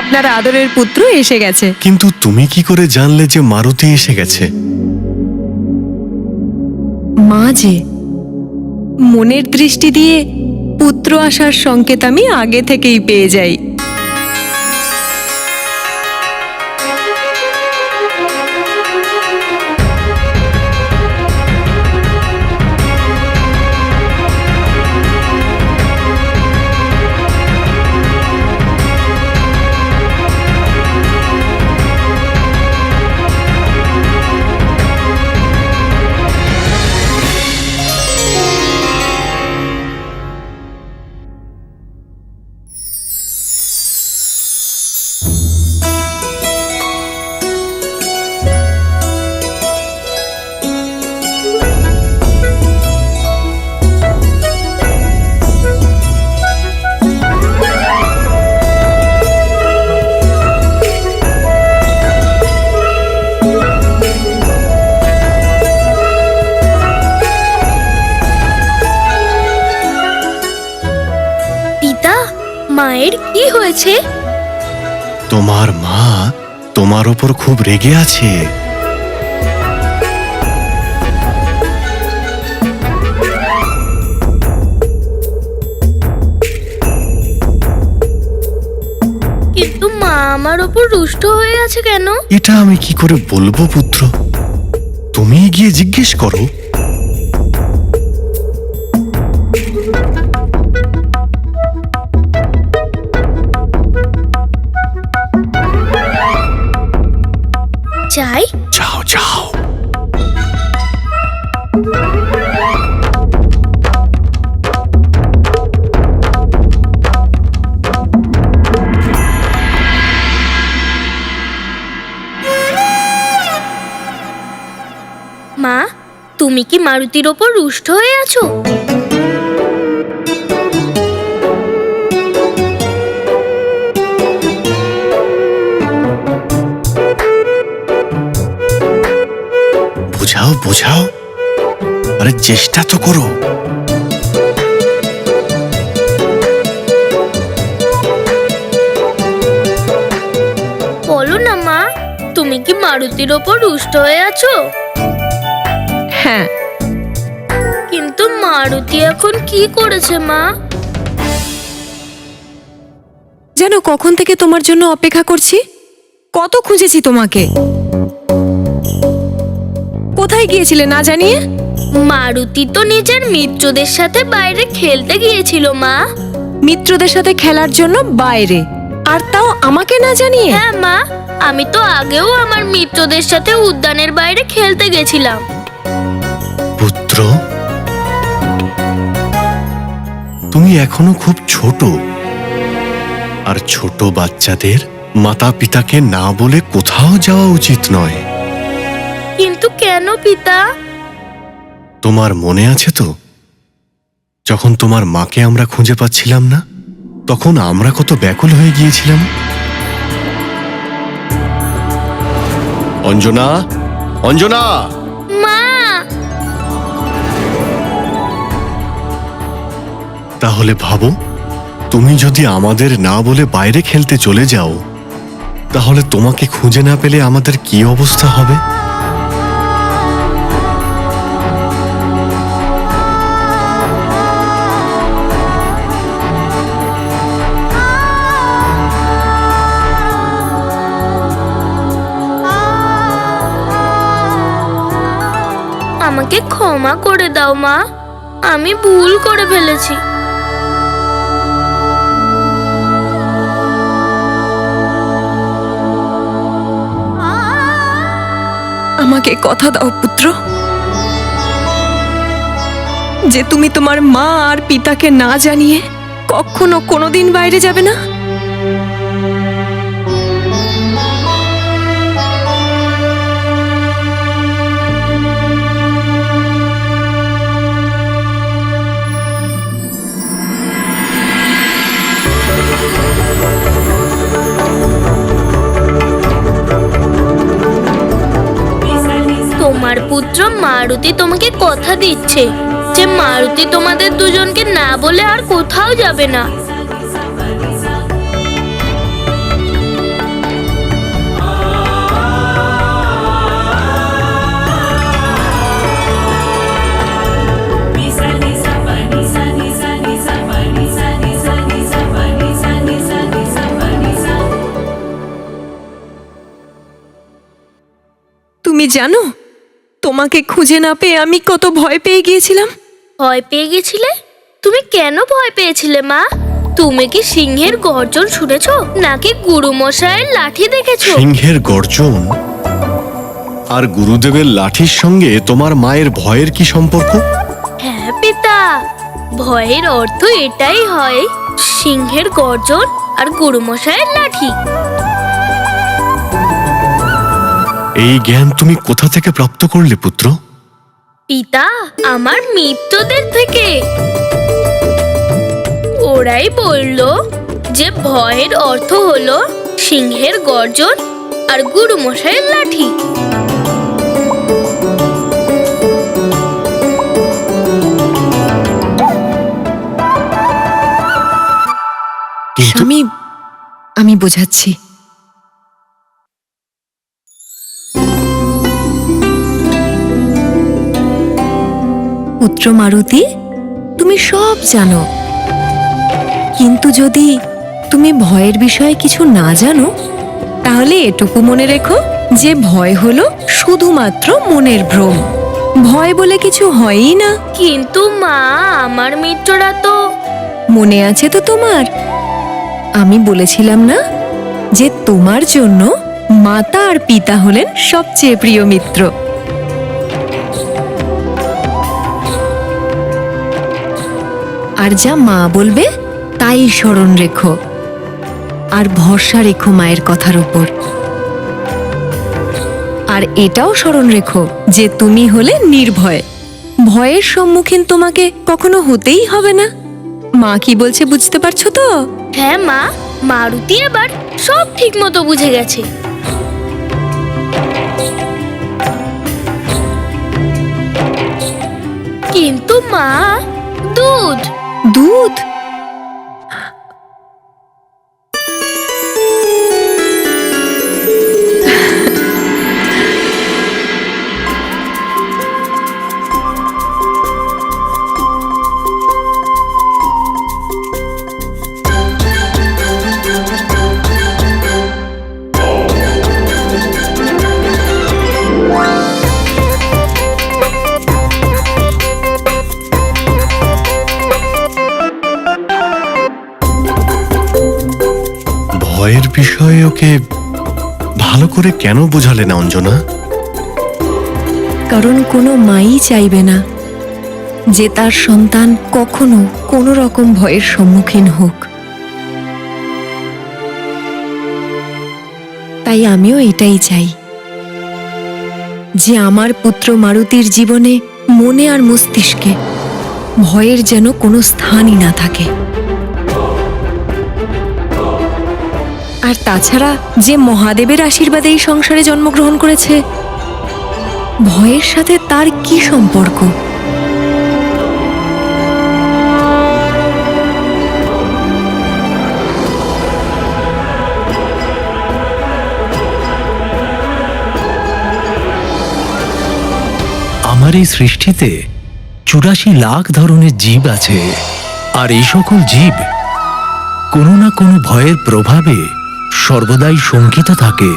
আপনার আদরের পুত্র এসে গেছে। কিন্তু তুমি কি করে জানলে যে মারুতি এসে গেছে? মা যে মনের দৃষ্টি দিয়ে পুত্র আসার সংকেত আমি আগে থেকেই পেয়ে যাই। মায়ের কি হয়েছে? তোমার মা তোমার ওপর খুব রেগে আছে। কিন্তু মা আমার ওপর রুষ্ট হয়ে আছে কেন? এটা আমি কি করে বলবো পুত্র, তুমি গিয়ে জিজ্ঞেস করো। যাই? যাও যাও। মা, তুমি কি মারুতির ওপর রুষ্ট হয়ে আছো? বুঝাও বুঝাও, আরে চেষ্টা তো করো। বলো না মা, তুমি কি মারুতির ওপর রুষ্ট হয়ে আছো? হ্যাঁ। কিন্তু মারুতি এখন কি করেছে মা? যেন কখন থেকে তোমার জন্য অপেক্ষা করছি, কত খুঁজেছি তোমাকে। কোথায় গিয়েছিলে না জানিয়ে? মারুতি তো নিজের মিত্রদের সাথে বাইরে খেলতে গিয়েছিল মা। মিত্রদের সাথে খেলার জন্য বাইরে, আর তাও আমাকে না জানিয়ে? হ্যাঁ মা, আমি তো আগেও আমার মিত্রদের সাথে উদ্যানের বাইরে খেলতে গেছিলাম। পুত্র, তুমি এখনো খুব ছোট, আর ছোট বাচ্চাদের মাতা পিতাকে না বলে কোথাও যাওয়া উচিত নয়। কিন্তু কেন পিতা? তোমার মনে আছে তো, যখন তোমার মাকে আমরা খুঁজে পাচ্ছিলাম না, তখন আমরা কত ব্যাকুল হয়ে গিয়েছিলাম। অঞ্জনা, অঞ্জনা! মা! তাহলে ভাবো, তুমি যদি আমাদের না বলে বাইরে খেলতে চলে যাও, তাহলে তোমাকে খুঁজে না পেলে আমাদের কি অবস্থা হবে? আমাকে ক্ষমা করে দাও মা, আমি ভুল করে ফেলেছি। আমাকে কথা দাও পুত্র, যে তুমি তোমার মা আর পিতাকে না জানিয়ে কখনো কোনোদিন বাইরে যাবে না। তোমার পুত্র মারুতি তোমাকে কথা দিচ্ছে যে মারুতি তোমাদের দুজনকে না বলে আর কোথাও যাবে না। জানো তোমাকে খুঁজে না পেয়ে আমি কত ভয় পেয়ে গিয়েছিলাম। ভয় পেয়ে গেছিলে? তুমি কেন ভয় পেয়েছিলে মা? তুমি কি সিংহের গর্জন শুনেছো নাকি গুরুমশাইয়ের লাঠি দেখেছো? সিংহের গর্জন আর গুরুদেবের লাঠির সঙ্গে তোমার মায়ের ভয়ের কি সম্পর্ক? হ্যাঁ পিতা, ভয়ের অর্থ এটাই হয়, সিংহের গর্জন আর গুরুমশাইয়ের লাঠি। এই জ্ঞান তুমি কোথা থেকে প্রাপ্ত করলে পুত্র? পিতা, আমার মিত্রদের থেকে। ওরাই বলল যে ভয়ের অর্থ হলো সিংহের গর্জন আর গুরুমশাইয়ের লাঠি। স্বামী, আমি বোঝাচ্ছি। পুত্র মারুতি, তুমি সব জানো, কিন্তু যদি তুমি ভয়ের বিষয়ে কিছু না জানো তাহলে এটুকু মনে রেখো যে ভয় হলো শুধুমাত্র মনের ভ্রম। ভয় বলে কিছু হয়ই না। কিন্তু মা, আমার মিত্ররা তো। মনে আছে তো তোমার? আমি বলেছিলাম না যে তোমার জন্য মাতা আর পিতা হলেন সবচেয়ে প্রিয় মিত্র। আর যা মা বলবে তাই স্মরণ রেখো, আর ভরসা রেখো মায়ের কথার উপর। আর এটাও স্মরণ রেখো যে তুমি হলে নির্ভয়। ভয়ের সম্মুখীন তোমাকে কখনো হতেই হবে না। মা কি বলছে বুঝতে পারছো তো? হ্যাঁ মা, মারুতি এবার সব ঠিক মতো বুঝে গেছে। কিন্তু মা, দুধ। দুধ? ভয়ের বিষয়ে ওকে ভালো করে কেন বোঝালে না অঞ্জনা? কারণ কোনো মাই চাইবে না যে তার সন্তান কখনো কোনো রকম ভয়ের সম্মুখীন হোক। তাই আমিও এটাই চাই যে আমার পুত্র মারুতির জীবনে মনে আর মস্তিষ্কে ভয়ের যেন কোনো স্থানই না থাকে। আর তাছাড়া যে মহাদেবের আশীর্বাদে এই সংসারে জন্মগ্রহণ করেছে, ভয়ের সাথে তার কি সম্পর্ক? আমার এই সৃষ্টিতে ৮৪ লাখ ধরনের জীব আছে, আর এই সকল জীব কোনো না কোনো ভয়ের প্রভাবে সর্বদাই শঙ্কিত থাকে।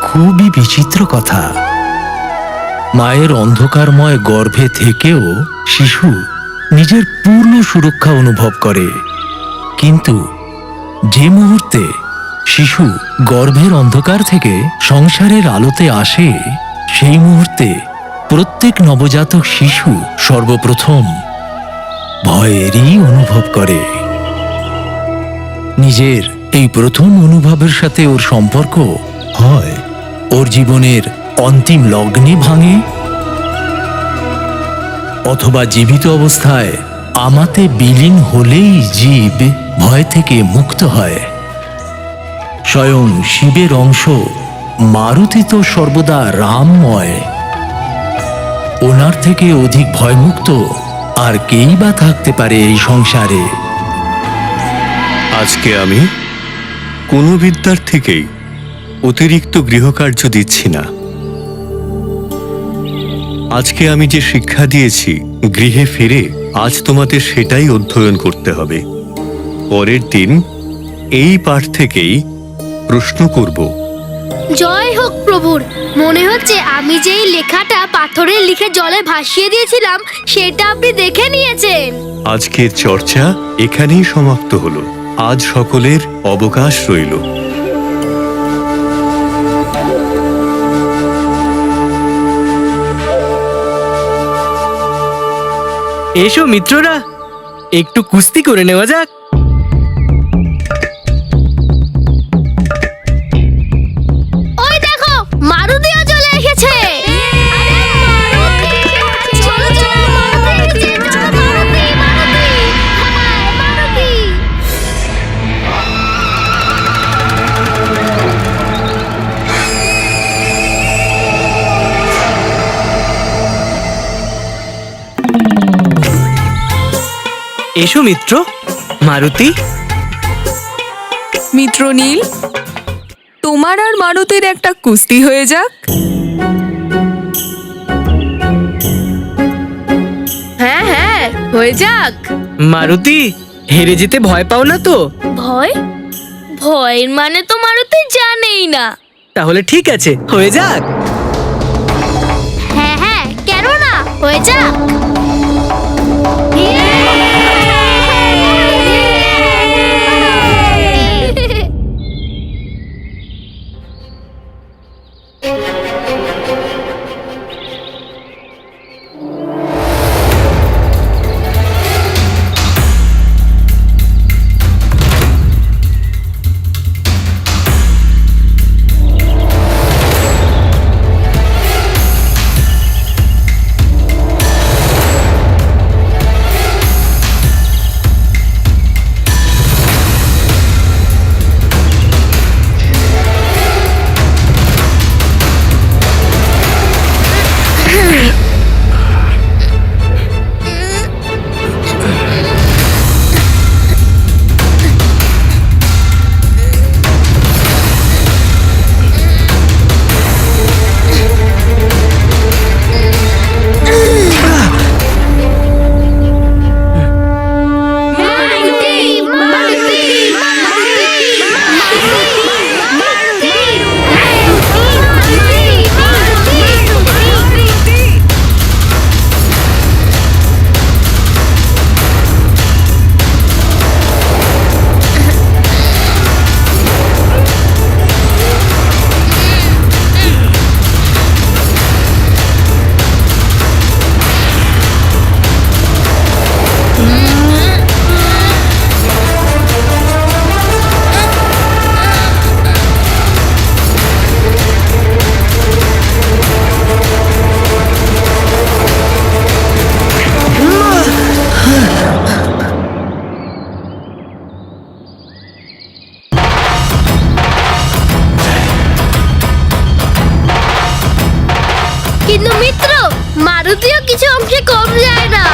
খুবই বিচিত্র কথা। মায়ের অন্ধকারময় গর্ভে থেকেও শিশু নিজের পূর্ণ সুরক্ষা অনুভব করে, কিন্তু যে মুহূর্তে শিশু গর্ভের অন্ধকার থেকে সংসারের আলোতে আসে, সেই মুহূর্তে প্রত্যেক নবজাতক শিশু সর্বপ্রথম ভয়েরই অনুভব করে। নিজের এই প্রথম অনুভবের সাথে ওর সম্পর্ক হয় ওর জীবনের অন্তিম লগ্নে ভাঙে, অথবা জীবিত অবস্থায় আমাতে বিলীন হলেই জীব ভয় থেকে মুক্ত হয়। স্বয়ং শিবের অংশ মারুতি তো সর্বদা রামময়। ওনার থেকে অধিক ভয়মুক্ত আর কেই বা থাকতে পারে এই সংসারে? আজকে আমি কোনো বিদ্যার্থীকেই অতিরিক্ত গৃহকার্য দিচ্ছি না। আজকে আমি যে শিক্ষা দিয়েছি, গৃহে ফিরে আজ তোমাদের সেটাই অধ্যয়ন করতে হবে। পরের দিন এই পাঠ থেকেই প্রশ্ন করব। জয় হোক প্রভুর। মনে হচ্ছে আমি যেই লেখাটা পাথরে লিখে জলে ভাসিয়ে দিয়েছিলাম সেটা আপনি দেখে নিয়েছেন। আজকের চর্চা এখানেই সমাপ্ত হলো। আজ সকলের অবকাশ রইল। এসো মিত্ররা, একটু কুস্তি করে নেওয়া যাক। ওই দেখো, মারুতিও চলে এসেছে। চলো, চলো, মারুতি, চলো, মারুতি, মারুতি। হ্যাঁ, মারুতি। এসো মিত্র, মারুতি। মিত্র নীল, তোমার আর মারুতির একটা কুস্তি হয়ে যাক। হ্যাঁ হ্যাঁ, হয়ে যাক। মারুতি, হেরে যেতে ভয় পাও না তো? ভয়? ভয়ের মানে তো মারুতি জানেই না। তাহলে ঠিক আছে, হয়ে যাক। হ্যাঁ হ্যাঁ, কেন না, হয়ে যাক। কিন্তু মিত্র, মারুতিও কিছু অংশে কম যায় না।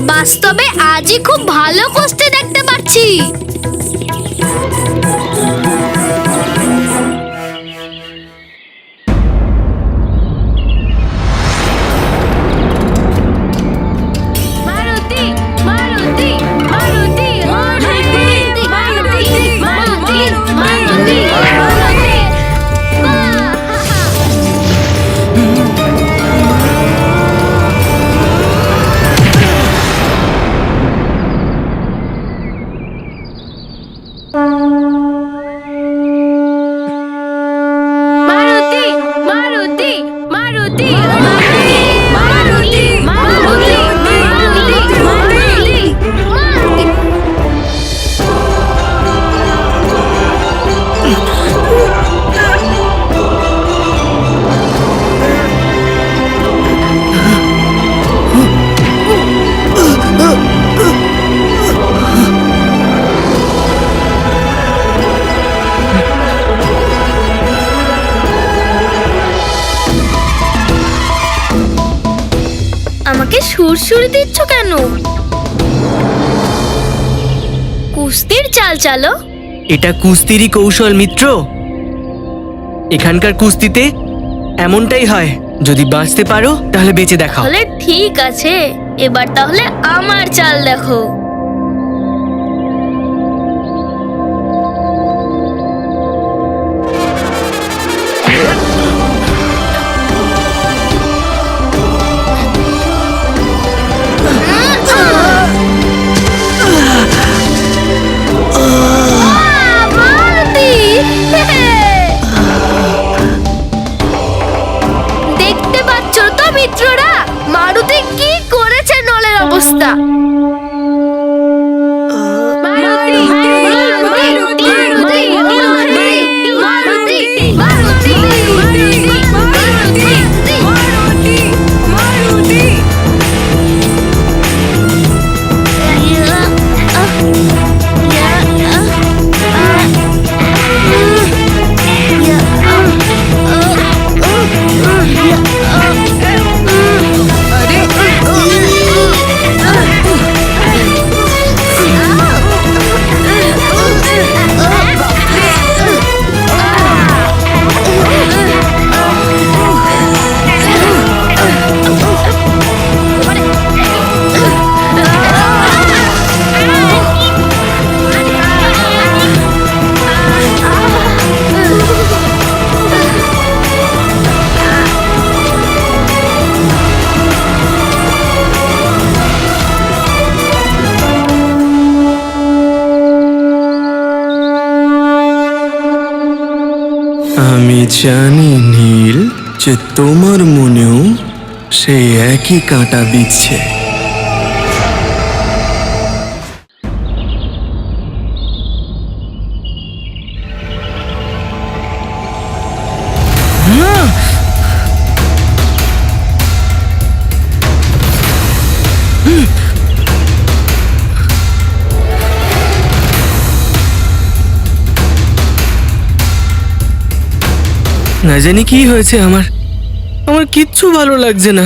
বাস্তবে আজই খুব ভালো কুস্তি দেখতে পাচ্ছি। সুরসুরি দিচ্ছ কেন? কুস্তির চাল চালো। এটা কুস্তিরই কৌশল মিত্র। এখানকার কুস্তিতে এমনটাই হয়, যদি বাঁচতে পারো তাহলে বেঁচে দেখাও। তাহলে ঠিক আছে, এবার তাহলে আমার চাল দেখো। মারুতি! দেখতে পাচ্ছ তো মিত্ররা, মারুতি কি করেছে নলের অবস্থা। মারুতি! মারুতি! মারুতি! মারুতি! মারুতি! আমি জানি নীল, যে তোমার মনেও সেই একই কাঁটা বিচ্ছে। না জানি কি হয়েছে আমার কিচ্ছু ভালো লাগছে না।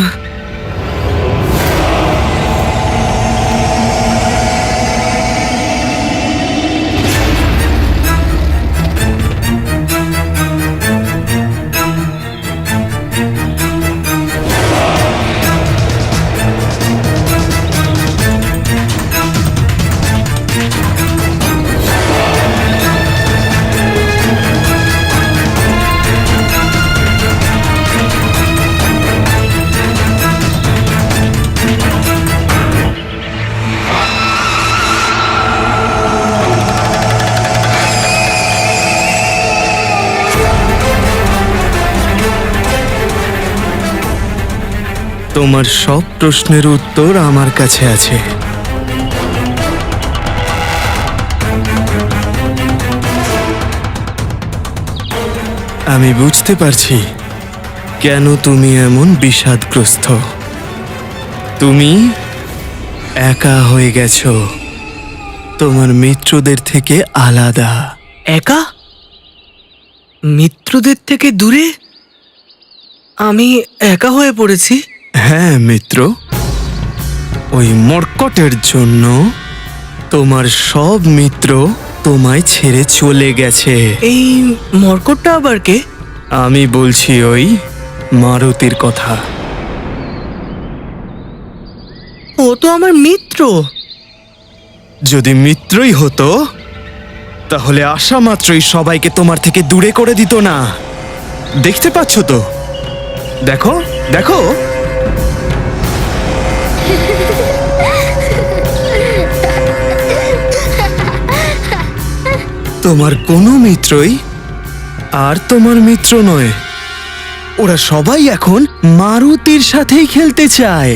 তোমার সব প্রশ্নের উত্তর আমার কাছে আছে। আমি বুঝতে পারছি কেন তুমি এমন বিষাদগ্রস্ত। তুমি একা হয়ে গেছো, তোমার মিত্রদের থেকে আলাদা। একা? মিত্রদের থেকে দূরে আমি একা হয়ে পড়েছি? হ্যাঁ মিত্র, ওই মর্কটের জন্য তোমার সব মিত্র তোমায় ছেড়ে চলে গেছে। এই মর্কটটা আবার কে? আমি বলছি ওই মারুতির কথা। ও তো আমার মিত্র। যদি মিত্রই হতো তাহলে আসা মাত্রই সবাইকে তোমার থেকে দূরে করে দিত না। দেখতে পাচ্ছ তো, দেখো দেখো। তোমার কোনো মিত্রই আর তোমার মিত্র নয়। ওরা সবাই এখন মারুতির সাথেই খেলতে চায়।